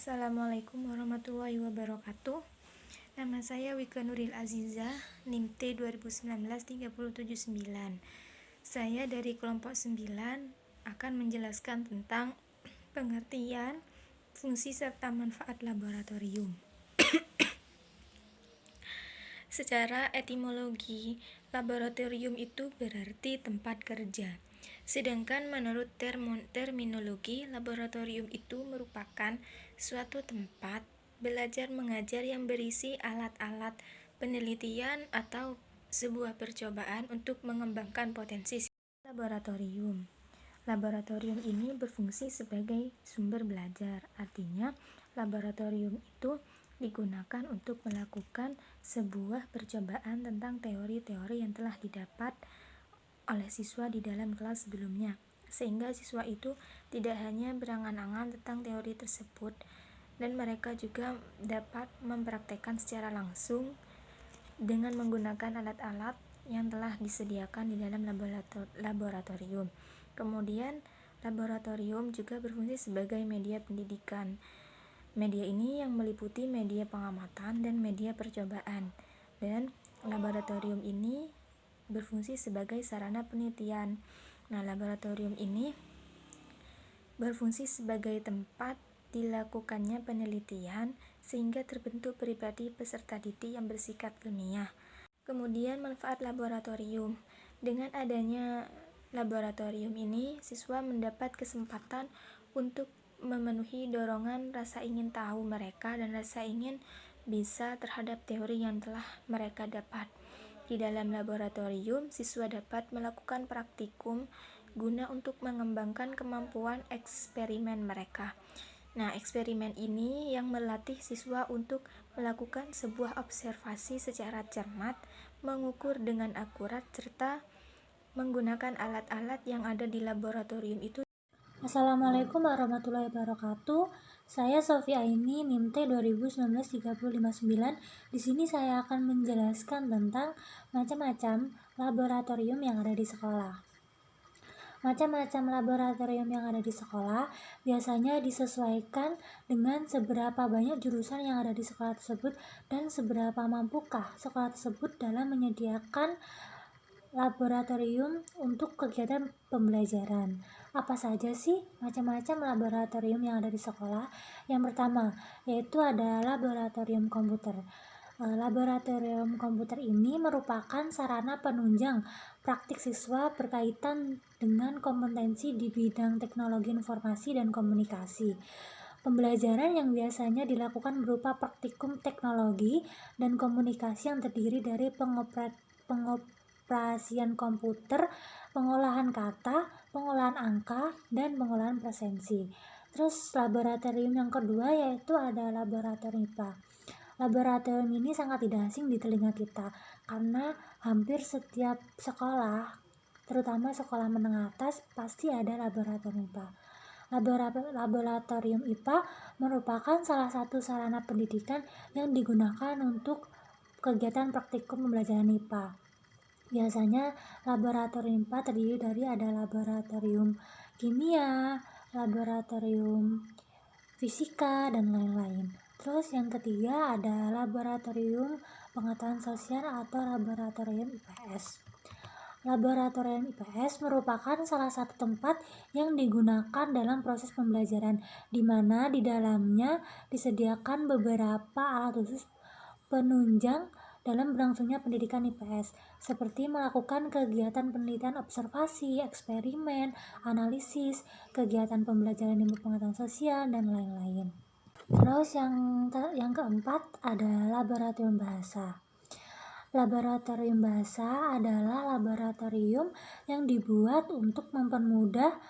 Assalamualaikum warahmatullahi wabarakatuh. Nama saya Wika Nuril Aziza, NIM T 2019-379. Saya dari kelompok 9 akan menjelaskan tentang pengertian, fungsi serta manfaat laboratorium. Secara etimologi, laboratorium itu berarti tempat kerja. Sedangkan menurut terminologi, laboratorium itu merupakan suatu tempat belajar mengajar yang berisi alat-alat penelitian atau sebuah percobaan untuk mengembangkan potensi laboratorium. Laboratorium ini berfungsi sebagai sumber belajar. Artinya, laboratorium itu digunakan untuk melakukan sebuah percobaan tentang teori-teori yang telah didapat oleh siswa di dalam kelas sebelumnya, sehingga siswa itu tidak hanya berangan-angan tentang teori tersebut, dan mereka juga dapat mempraktekkan secara langsung dengan menggunakan alat-alat yang telah disediakan di dalam laboratorium. Kemudian, laboratorium juga berfungsi sebagai media pendidikan. Media ini yang meliputi media pengamatan dan media percobaan, dan laboratorium ini berfungsi sebagai sarana penelitian. Nah, laboratorium ini berfungsi sebagai tempat dilakukannya penelitian sehingga terbentuk pribadi peserta didik yang bersikap ilmiah. Kemudian manfaat laboratorium. Dengan adanya laboratorium ini, siswa mendapat kesempatan untuk memenuhi dorongan rasa ingin tahu mereka dan rasa ingin bisa terhadap teori yang telah mereka dapat. Di dalam laboratorium, siswa dapat melakukan praktikum guna untuk mengembangkan kemampuan eksperimen mereka. Nah, eksperimen ini yang melatih siswa untuk melakukan sebuah observasi secara cermat, mengukur dengan akurat, serta menggunakan alat-alat yang ada di laboratorium itu. Assalamualaikum warahmatullahi wabarakatuh. Saya Sofia Aini, NIM T 2019-359. Di sini saya akan menjelaskan tentang macam-macam laboratorium yang ada di sekolah. Macam-macam laboratorium yang ada di sekolah biasanya disesuaikan dengan seberapa banyak jurusan yang ada di sekolah tersebut dan seberapa mampukah sekolah tersebut dalam menyediakan laboratorium untuk kegiatan pembelajaran. Apa saja sih macam-macam laboratorium yang ada di sekolah? Yang pertama yaitu ada laboratorium komputer. Laboratorium komputer ini merupakan sarana penunjang praktik siswa berkaitan dengan kompetensi di bidang teknologi informasi dan komunikasi. Pembelajaran yang biasanya dilakukan berupa praktikum teknologi dan komunikasi yang terdiri dari pengoperasian komputer, pengolahan kata, pengolahan angka, dan pengolahan presensi. Terus laboratorium yang kedua yaitu ada laboratorium IPA. Laboratorium ini sangat tidak asing di telinga kita karena hampir setiap sekolah, terutama sekolah menengah atas, pasti ada laboratorium IPA. Laboratorium IPA merupakan salah satu sarana pendidikan yang digunakan untuk kegiatan praktikum pembelajaran IPA. Biasanya laboratorium IPA terdiri dari ada laboratorium kimia, laboratorium fisika, dan lain-lain. Terus yang ketiga ada laboratorium pengetahuan sosial atau laboratorium IPS. Laboratorium IPS merupakan salah satu tempat yang digunakan dalam proses pembelajaran, di mana di dalamnya disediakan beberapa alat khusus penunjang dalam berlangsungnya pendidikan IPS, seperti melakukan kegiatan penelitian observasi, eksperimen, analisis, kegiatan pembelajaran ilmu pengetahuan sosial, dan lain-lain. Terus yang keempat ada laboratorium bahasa. Laboratorium bahasa adalah laboratorium yang dibuat untuk mempermudah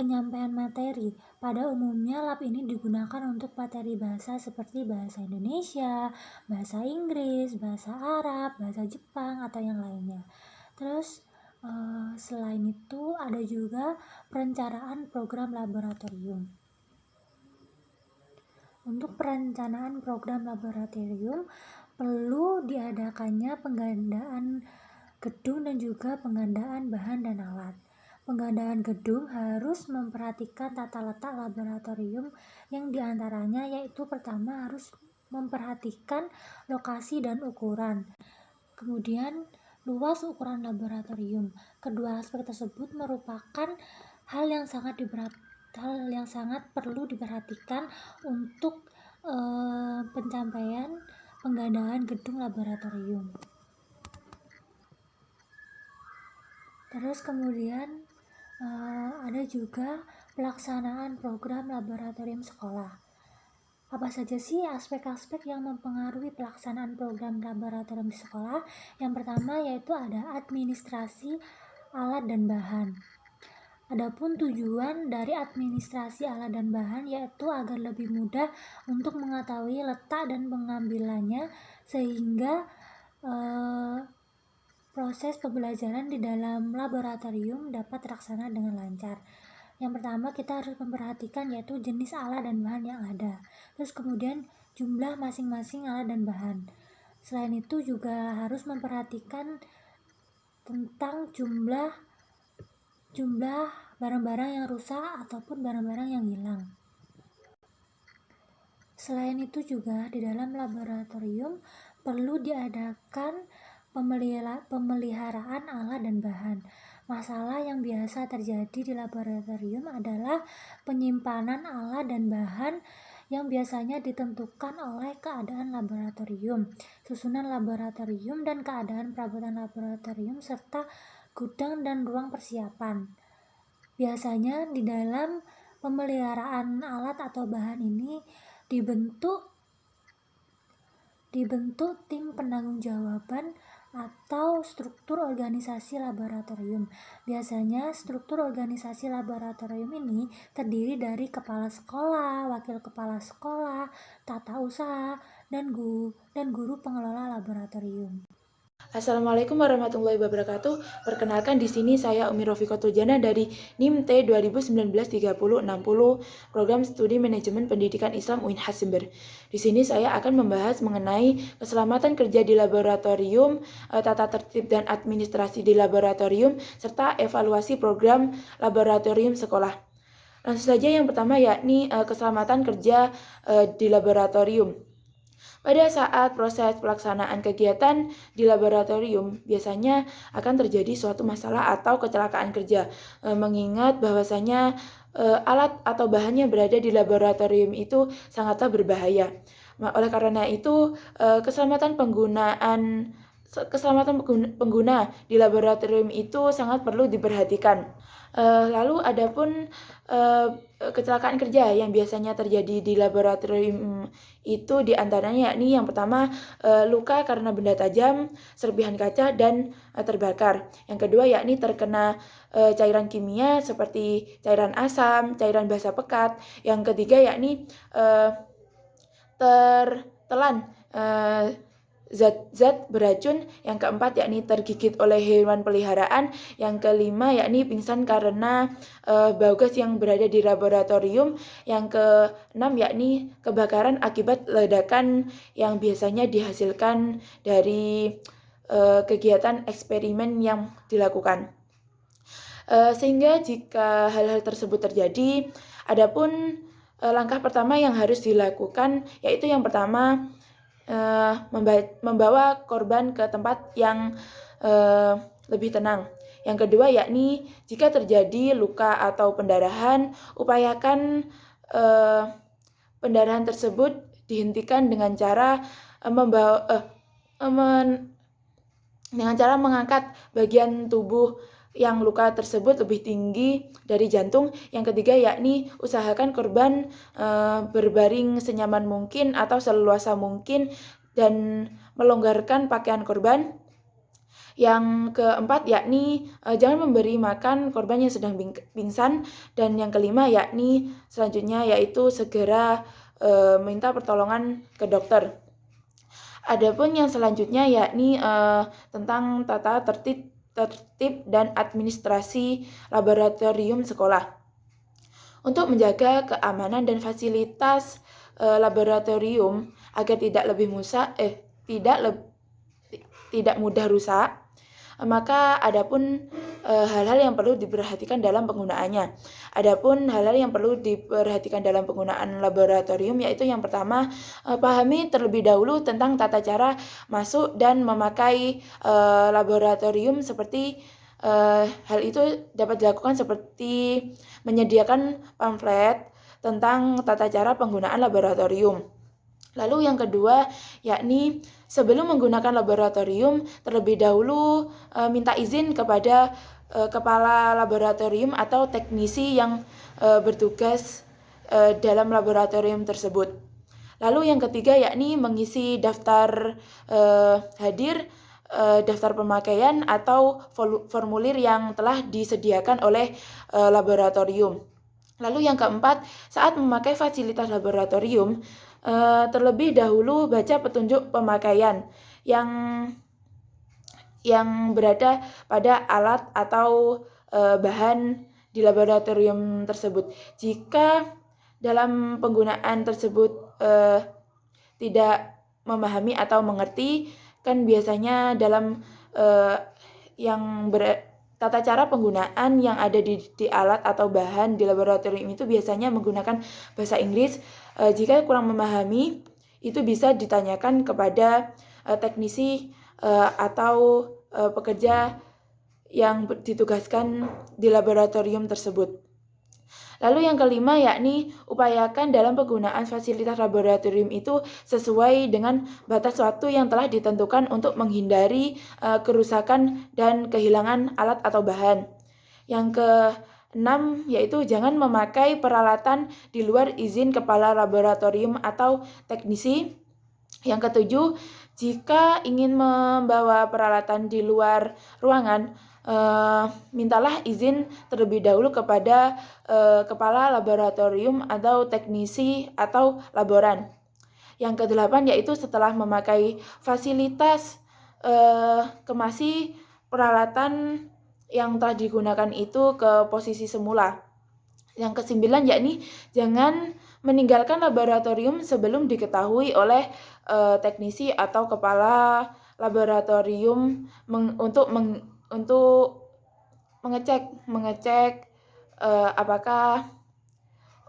penyampaian materi. Pada umumnya lab ini digunakan untuk materi bahasa seperti bahasa Indonesia, bahasa Inggris, bahasa Arab, bahasa Jepang, atau yang lainnya. Terus selain itu ada juga perencanaan program laboratorium. Untuk perencanaan program laboratorium perlu diadakannya penggandaan gedung dan juga penggandaan bahan dan alat. Penggandaan gedung harus memperhatikan tata letak laboratorium yang diantaranya yaitu pertama harus memperhatikan lokasi dan ukuran. Kemudian luas ukuran laboratorium. Kedua aspek tersebut merupakan hal yang sangat perlu diperhatikan untuk pencapaian penggandaan gedung laboratorium. Terus kemudian ada juga pelaksanaan program laboratorium sekolah. Apa saja sih aspek-aspek yang mempengaruhi pelaksanaan program laboratorium di sekolah? Yang pertama yaitu ada administrasi alat dan bahan. Adapun tujuan dari administrasi alat dan bahan yaitu agar lebih mudah untuk mengetahui letak dan pengambilannya sehingga proses pembelajaran di dalam laboratorium dapat terlaksana dengan lancar. Yang pertama kita harus memperhatikan yaitu jenis alat dan bahan yang ada. Terus kemudian jumlah masing-masing alat dan bahan. Selain itu juga harus memperhatikan tentang jumlah barang-barang yang rusak ataupun barang-barang yang hilang. Selain itu juga di dalam laboratorium perlu diadakan pemeliharaan alat dan bahan. Masalah yang biasa terjadi di laboratorium adalah penyimpanan alat dan bahan yang biasanya ditentukan oleh keadaan laboratorium, susunan laboratorium, dan keadaan perabotan laboratorium, serta gudang dan ruang persiapan. Biasanya di dalam pemeliharaan alat atau bahan ini dibentuk tim penanggung-jawaban atau struktur organisasi laboratorium. Biasanya struktur organisasi laboratorium ini terdiri dari kepala sekolah, wakil kepala sekolah, tata usaha, dan guru pengelola laboratorium. Assalamualaikum warahmatullahi wabarakatuh. Perkenalkan di sini saya Umi Rofiko Turjana dari NIM T 2019-3060 Program Studi Manajemen Pendidikan Islam UIN Hasimber. Di sini saya akan membahas mengenai keselamatan kerja di laboratorium, tata tertib dan administrasi di laboratorium, serta evaluasi program laboratorium sekolah. Langsung saja yang pertama yakni keselamatan kerja di laboratorium. Pada saat proses pelaksanaan kegiatan di laboratorium, biasanya akan terjadi suatu masalah atau kecelakaan kerja, mengingat bahwasanya alat atau bahan yang berada di laboratorium itu sangatlah berbahaya. Oleh karena itu, keselamatan pengguna di laboratorium itu sangat perlu diperhatikan. Lalu adapun kecelakaan kerja yang biasanya terjadi di laboratorium itu diantaranya yakni yang pertama luka karena benda tajam, serpihan kaca, dan terbakar. Yang kedua yakni terkena cairan kimia seperti cairan asam, cairan basa pekat. Yang ketiga yakni tertelan zat-zat beracun. Yang keempat yakni tergigit oleh hewan peliharaan. Yang kelima yakni pingsan karena bau gas yang berada di laboratorium. Yang keenam yakni kebakaran akibat ledakan yang biasanya dihasilkan dari kegiatan eksperimen yang dilakukan. Sehingga jika hal-hal tersebut terjadi, adapun langkah pertama yang harus dilakukan yaitu yang pertama membawa korban ke tempat yang lebih tenang. Yang kedua yakni jika terjadi luka atau pendarahan, upayakan pendarahan tersebut dihentikan dengan cara mengangkat bagian tubuh yang luka tersebut lebih tinggi dari jantung. Yang ketiga yakni usahakan korban berbaring senyaman mungkin atau seleluasa mungkin dan melonggarkan pakaian korban. Yang keempat yakni jangan memberi makan korban yang sedang pingsan. Dan yang kelima yakni selanjutnya yaitu segera minta pertolongan ke dokter. Adapun yang selanjutnya yakni tentang tata tertib dan administrasi laboratorium sekolah. Untuk menjaga keamanan dan fasilitas laboratorium agar tidak mudah rusak, maka adapun hal-hal yang perlu diperhatikan dalam penggunaannya. Adapun hal-hal yang perlu diperhatikan dalam penggunaan laboratorium yaitu yang pertama, pahami terlebih dahulu tentang tata cara masuk dan memakai laboratorium seperti hal itu dapat dilakukan seperti menyediakan pamflet tentang tata cara penggunaan laboratorium. Lalu yang kedua, yakni sebelum menggunakan laboratorium, terlebih dahulu minta izin kepada kepala laboratorium atau teknisi yang bertugas dalam laboratorium tersebut. Lalu yang ketiga, yakni mengisi daftar hadir, daftar pemakaian atau formulir yang telah disediakan oleh laboratorium. Lalu yang keempat, saat memakai fasilitas laboratorium, terlebih dahulu baca petunjuk pemakaian yang berada pada alat atau bahan di laboratorium tersebut. Jika dalam penggunaan tersebut tidak memahami atau mengerti, kan biasanya dalam tata cara penggunaan yang ada di alat atau bahan di laboratorium itu biasanya menggunakan bahasa Inggris. Jika kurang memahami, itu bisa ditanyakan kepada teknisi atau pekerja yang ditugaskan di laboratorium tersebut. Lalu yang kelima, yakni upayakan dalam penggunaan fasilitas laboratorium itu sesuai dengan batas waktu yang telah ditentukan untuk menghindari kerusakan dan kehilangan alat atau bahan. Yang keenam, yaitu jangan memakai peralatan di luar izin kepala laboratorium atau teknisi. Yang ketujuh, jika ingin membawa peralatan di luar ruangan, mintalah izin terlebih dahulu kepada kepala laboratorium atau teknisi atau laboran. Yang kedelapan, yaitu setelah memakai fasilitas, kemasi peralatan yang telah digunakan itu ke posisi semula. Yang kesembilan, yakni jangan meninggalkan laboratorium sebelum diketahui oleh teknisi atau kepala laboratorium untuk mengecek apakah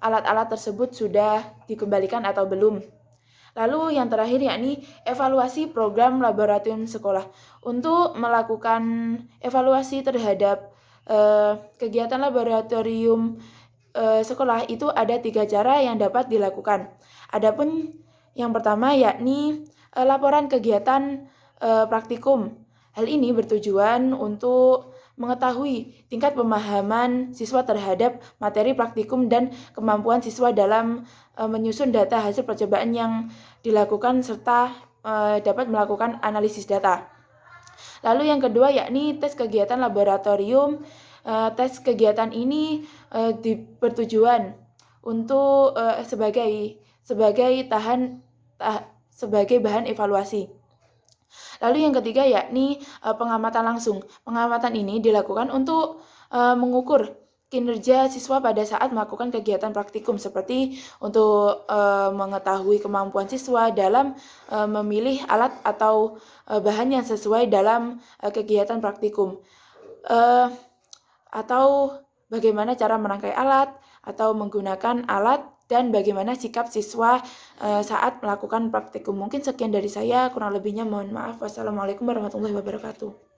alat-alat tersebut sudah dikembalikan atau belum. Lalu yang terakhir, yakni evaluasi program laboratorium sekolah. Untuk melakukan evaluasi terhadap kegiatan laboratorium sekolah itu ada 3 cara yang dapat dilakukan. Adapun yang pertama, yakni laporan kegiatan praktikum. Hal ini bertujuan untuk mengetahui tingkat pemahaman siswa terhadap materi praktikum dan kemampuan siswa dalam menyusun data hasil percobaan yang dilakukan serta dapat melakukan analisis data. Lalu yang kedua, yakni tes kegiatan laboratorium. Tes kegiatan ini bertujuan untuk sebagai bahan evaluasi. Lalu yang ketiga, yakni pengamatan langsung. Pengamatan ini dilakukan untuk mengukur kinerja siswa pada saat melakukan kegiatan praktikum, seperti untuk mengetahui kemampuan siswa dalam memilih alat atau bahan yang sesuai dalam kegiatan praktikum, atau bagaimana cara merangkai alat atau menggunakan alat, dan bagaimana sikap siswa saat melakukan praktikum. Mungkin sekian dari saya, kurang lebihnya mohon maaf. Wassalamualaikum warahmatullahi wabarakatuh.